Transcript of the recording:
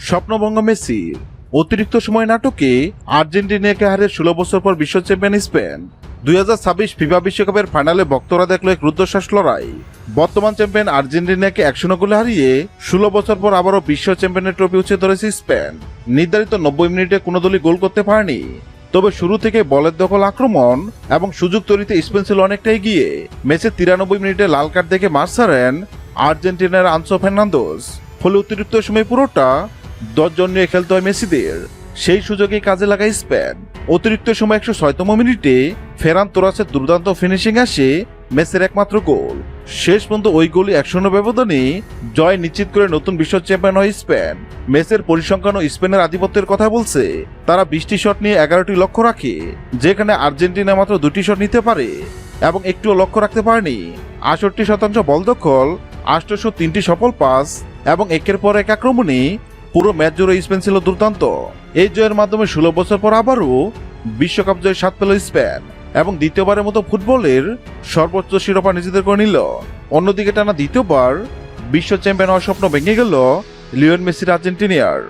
স্বপ্নভঙ্গ মেসির অতিরিক্ত সময় নাটকে আর্জেন্টিনাকে হারে 16 বছর পর বিশ্ব চ্যাম্পিয়ন স্পেন। 2026 ফিফা বিশ্বকাপের ফাইনালে ভক্তরা দেখলো এক রুদ্ধশ্বাস লড়াই। বর্তমান চ্যাম্পিয়ন আর্জেন্টিনাকে 100 গোলে হারিয়ে 16 বছর পর আবারও বিশ্ব চ্যাম্পিয়নের ট্রফি উঠে ধরেছে স্পেন। নির্ধারিত 90 মিনিটে কোনো দলই গোল করতে পারেনি। তবে শুরু থেকে বলের দখল, আক্রমণ এবং সুযোগ তৈরিতে স্পেন ছিল অনেকটা এগিয়ে। ম্যাচের 93 মিনিটে লাল কার্ড দেখে মাঠ ছাড়েন আর্জেন্টিনার আনসো ফার্নান্দোস। ফলে অতিরিক্ত সময় পুরোটা 10 জন নিয়ে খেলতে হয় মেসিদের। সেই সুযোগে কাজে লাগায় স্পেন। অতিরিক্ত সময় 106তম মিনিটে ফেরান তোরাসের দুর্দান্ত ফিনিশিং আসে ম্যাচের একমাত্র গোল। শেষ পর্যন্ত ওই গোলই 1-0 ব্যবধানে জয় নিশ্চিত করে নতুন বিশ্ব চ্যাম্পিয়ন হয় স্পেন। ম্যাচের পরিসংখ্যান ও স্পেনের আধিপত্যের কথা বলছে। তারা 20টি শট নিয়ে 11টি লক্ষ্য রাখে, যেখানে আর্জেন্টিনা মাত্র 2টি শট নিতে পারে এবং একটুও লক্ষ্য রাখতে পারেনি। 68% বল দখল, 803টি সফল পাস এবং একের পর এক আক্রমণে পুরো ম্যাচ জুড়ে স্পেন ছিল দুর্দান্ত। এই জয়ের মাধ্যমে 16 বছর পর আবারও বিশ্বকাপ জয়ের স্বাদ পেল স্পেন এবং দ্বিতীয়বারের মতো ফুটবলের সর্বোচ্চ শিরোপা নিজেদের করে নিল। অন্যদিকে টানা দ্বিতীয়বার বিশ্ব চ্যাম্পিয়ন হওয়ার স্বপ্ন ভেঙে গেল লিওনেল মেসির আর্জেন্টিনার।